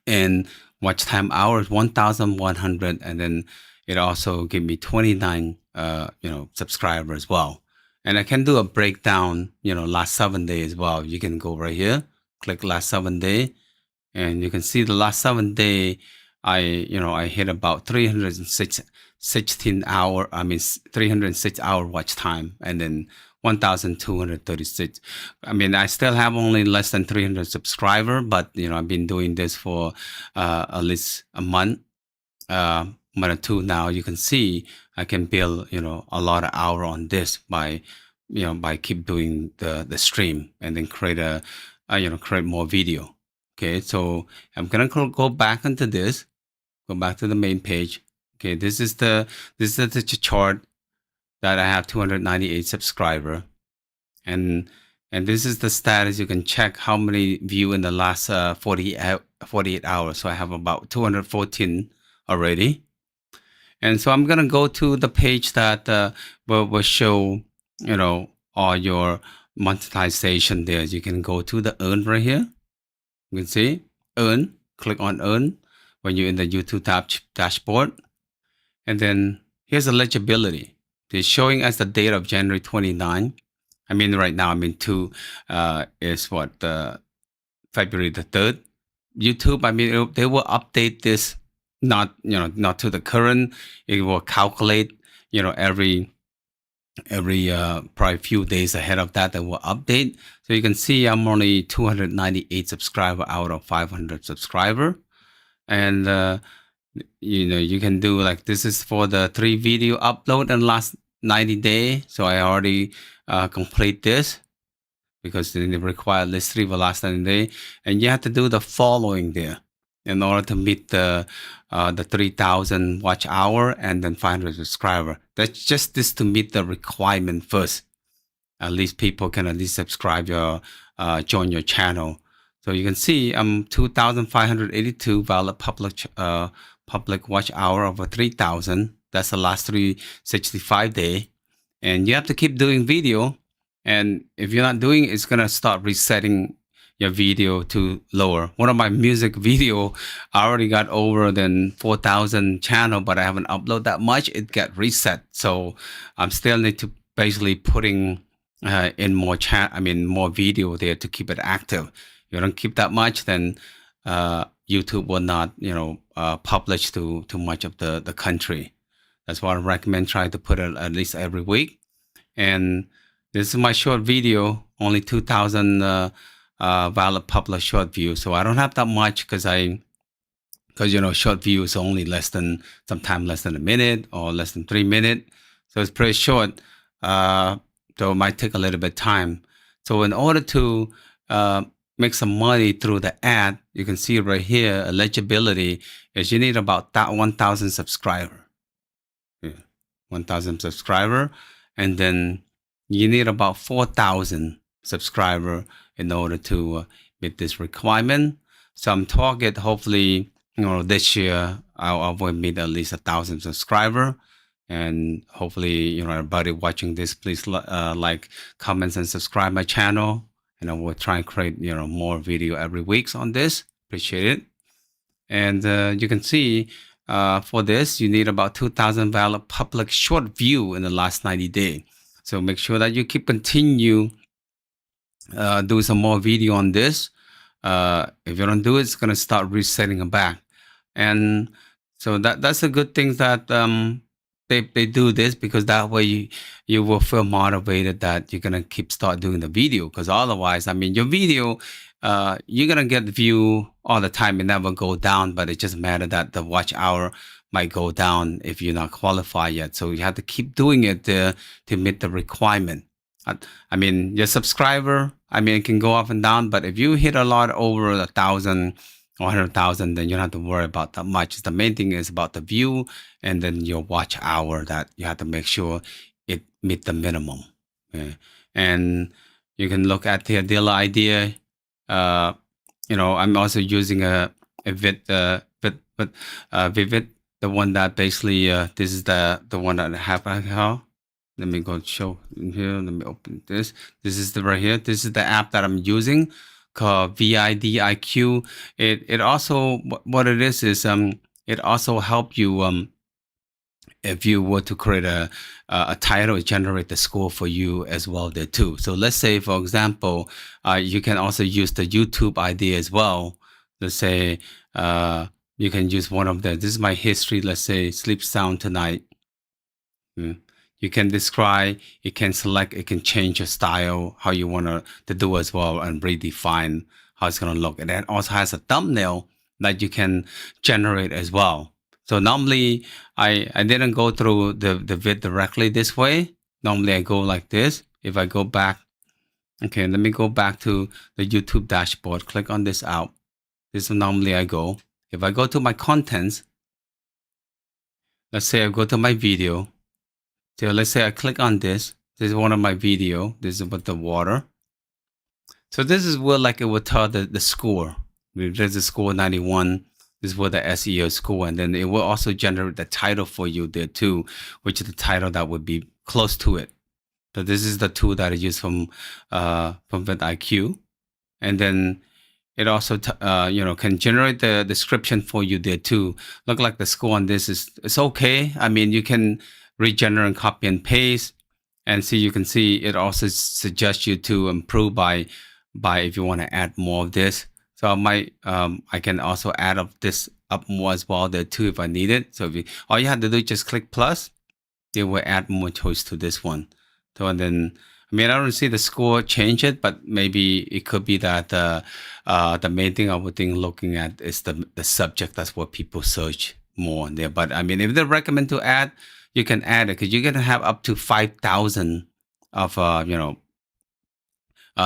And watch time hours 1,100, and then it also give me 29 subscribers as well. And I can do a breakdown, last 7 days as well. You can go right here, click last 7 day, and you can see the last 7 day I hit about 306 hour watch time, and then 1,236. I mean, I still have only less than 300 subscriber, but I've been doing this for at least a month, month or two now. You can see I can build a lot of hour on this by by keep doing the stream, and then create more video. Okay, so I'm gonna go back into this, go back to the main page. Okay, this is the chart that I have 298 subscriber, and this is the status. You can check how many view in the last 48 hours. So I have about 214 already. And so I'm gonna go to the page that will show all your monetization there. You can go to the earn right here. You can see earn, click on earn when you're in the YouTube dashboard. And then here's eligibility. It's showing us the date of January 29. I mean, right now, is what, February the 3rd. YouTube, I mean, they will update this, not to the current. It will calculate, every probably few days ahead of that, will update. So you can see I'm only 298 subscriber out of 500 subscriber. And you can do like, this is for the 3 video upload in last 90 days. So I already complete this, because they require at least 3 for last 90 days. And you have to do the following there in order to meet the 3,000 watch hour and then 500 subscriber. That's just this to meet the requirement first. At least people can at least subscribe your join your channel. So you can see I'm 2,582 valid public watch hour over 3,000. That's the last 365 day, and you have to keep doing video. And if you're not doing it, it's gonna start resetting your video to lower. One of my music video, I already got over than 4,000 channel, but I haven't uploaded that much. It got reset, so I'm still need to basically putting in more more video there to keep it active. You don't keep that much, then YouTube will not publish to much of the country. That's why I recommend try to put it at least every week. And this is my short video, only 2,000 valid published short views. So I don't have that much, because short view is only sometimes less than a minute or less than 3 minutes. So it's pretty short. So it might take a little bit time. So in order to make some money through the ad, you can see right here, eligibility is you need about 1,000 subscriber. 1,000 subscriber, and then you need about 4,000 subscriber in order to meet this requirement. Some target, hopefully, this year I will meet at least 1,000 subscriber. And hopefully, everybody watching this, please like, comments, and subscribe my channel. And I will try and create, more video every week on this. Appreciate it. And you can see for this, you need about 2,000 valid public short view in the last 90 days. So make sure that you continue do some more video on this. If you don't do it, it's going to start resetting it back. And so that's a good thing that they do this, because that way you will feel motivated that you're going to start doing the video. Because otherwise, your video, you're going to get view all the time. It never go down, but it just matter that the watch hour might go down if you're not qualified yet. So you have to keep doing it to meet the requirement. Your subscriber, it can go up and down, but if you hit a lot over 1,000 or 100,000, then you don't have to worry about that much. The main thing is about the view, and then your watch hour, that you have to make sure it meet the minimum. Okay? And you can look at the dealer idea. I'm also using a Vivid, the one that basically this is the one that I have right here. Let me go show in here. Let me open this. This is the right here. This is the app that I'm using called VIDIQ. It also, what it is it also help you if you were to create a title, it generate the score for you as well there too. So let's say, for example, you can also use the YouTube ID as well. Let's say you can use one of them. This is my history. Let's say sleep sound tonight. You can describe, you can select, it can change your style, how you want to do as well, and redefine how it's going to look. And it also has a thumbnail that you can generate as well. So normally I didn't go through the vid directly this way. Normally I go like this. If I go back, okay, let me go back to the YouTube dashboard, click on this out. This is normally I go. If I go to my contents, let's say I go to my video. So let's say I click on this. This is one of my video. This is about the water. So this is where like it will tell the score. There's a score 91. This is where the SEO score. And then it will also generate the title for you there too, which is the title that would be close to it. So this is the tool that I use from VidIQ. And then it also can generate the description for you there too. Look like the score on this is it's okay. I mean, you can regenerate and copy and paste, and see, you can see it also suggests you to improve by if you want to add more of this. So I can also add up this up more as well there too if I need it. So if all you have to do is just click plus, it will add more choice to this one. So and then I mean, I don't see the score change it, but maybe it could be that the main thing I would think looking at is the subject. That's what people search more on there. But I mean, if they recommend to add, you can add it because you're gonna have up to 5,000 of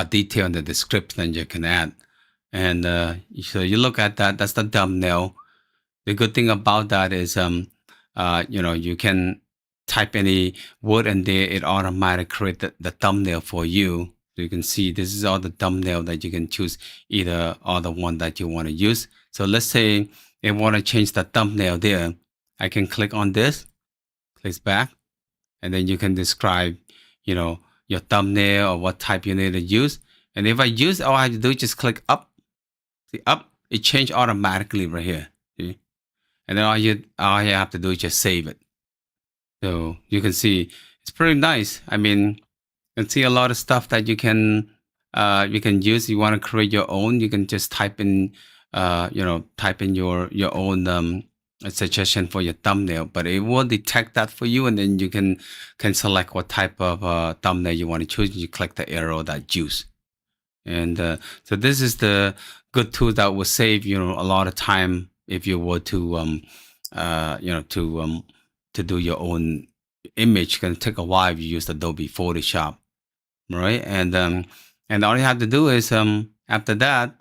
detail in the description you can add. And so you look at that. That's the thumbnail. The good thing about that is you can type any word in there, it automatically create the thumbnail for you. So you can see this is all the thumbnail that you can choose either or the one that you want to use. So let's say I want to change the thumbnail there. I can click on this, click back, and then you can describe, your thumbnail or what type you need to use. And if I use, all I have to do is just click up. See up, it changed automatically right here. See? And then all you have to do is just save it. So you can see it's pretty nice. I mean, you can see a lot of stuff that you can use. You want to create your own, you can just type in your own suggestion for your thumbnail, but it will detect that for you, and then you can select what type of thumbnail you want to choose. You click the arrow that choose. And so this is the good tool that will save a lot of time if you were to to do your own image. It's gonna take a while if you use Adobe Photoshop, right? And all you have to do is after that,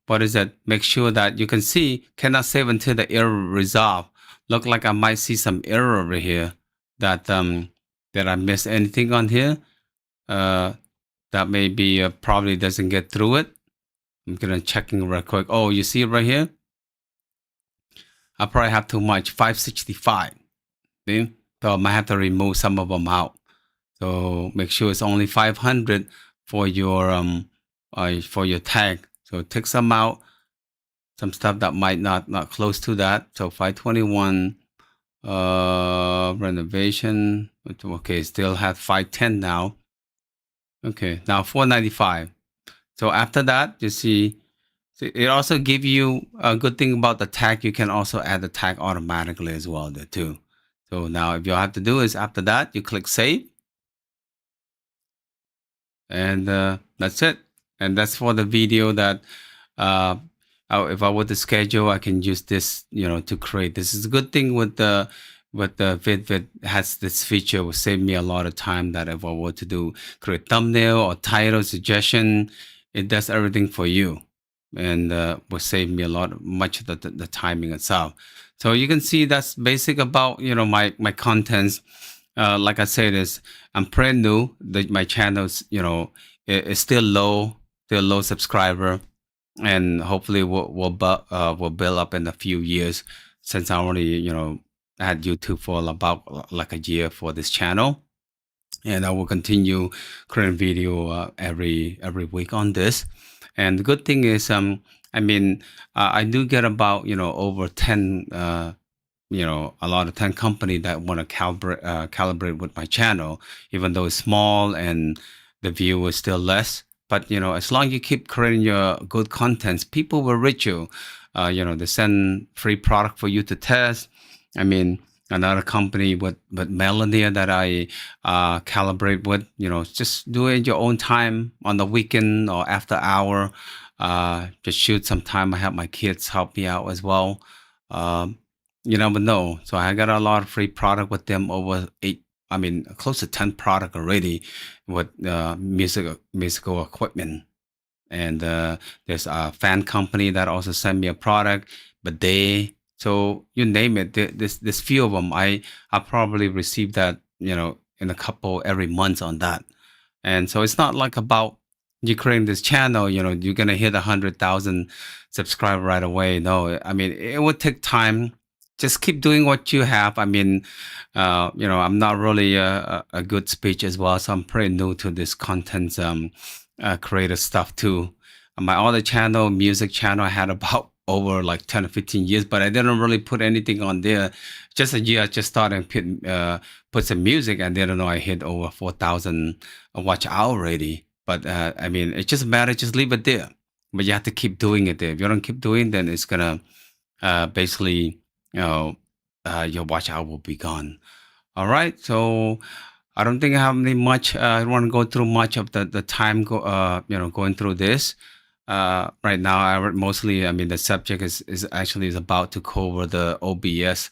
what is it? Make sure that you can see cannot save until the error resolve. Look like I might see some error over here that that I missed anything on here. That maybe probably doesn't get through it. I'm gonna checking real quick. Oh, you see it right here? I probably have too much, 565. See? So I might have to remove some of them out. So make sure it's only 500 for your tag. So take some out, some stuff that might not close to that. So 521 renovation. Okay, still have 510 now. Okay, now 495. So after that, you see, it also give you a good thing about the tag. You can also add the tag automatically as well there too. So now if you have to do is after that, you click save. And that's it. And that's for the video that if I were to schedule, I can use this, to create. This is a good thing with the Vid has this feature, will save me a lot of time that if I were to create thumbnail or title suggestion, it does everything for you, and will save me much of the timing itself. So you can see that's basic about my contents. Like I said, I'm pretty new. My channel's is still low subscriber, and hopefully will build up in a few years, since I already had YouTube for about like a year for this channel. And I will continue creating video every week on this. And the good thing is, I mean, I do get about, over 10, a lot of 10 company that want to calibrate with my channel, even though it's small and the view is still less. But, as long as you keep creating your good contents, people will reach you. They send free product for you to test. I mean, another company with Melania that I calibrate with, just do it in your own time on the weekend or after hour. Just shoot some time. I have my kids help me out as well. Um, you never know. So I got a lot of free product with them, over eight, I mean, close to 10 product already with musical equipment. And there's a fan company that also sent me a product, but so you name it, this few of them, I probably receive that, in a couple every month on that. And so it's not like about you creating this channel, you're gonna hit 100,000 subscriber right away. No, I mean, it would take time. Just keep doing what you have. I mean, I'm not really a good speech as well, so I'm pretty new to this content creative stuff too. On my other channel, music channel, I had about over like 10 or 15 years, but I didn't really put anything on there. Just a year, I just started put some music, and then I hit over 4,000 watch hour already. But I mean, it just matters, just leave it there. But you have to keep doing it there. If you don't keep doing, then it's gonna basically, you know, your watch hour will be gone. All right, so I don't think I have any much. I don't want to go through much of the time going through this. Right now, mostly, I mean, the subject is actually is about to cover the OBS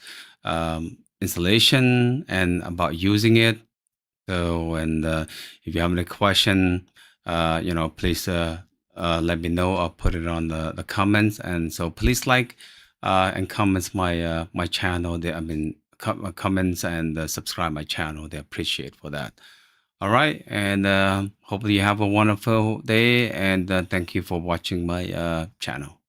installation and about using it. So, and if you have any question, please let me know or put it on the comments. And so please like and comments my channel. I mean, comments and subscribe my channel. They appreciate for that. All right, and hopefully you have a wonderful day. And thank you for watching my channel.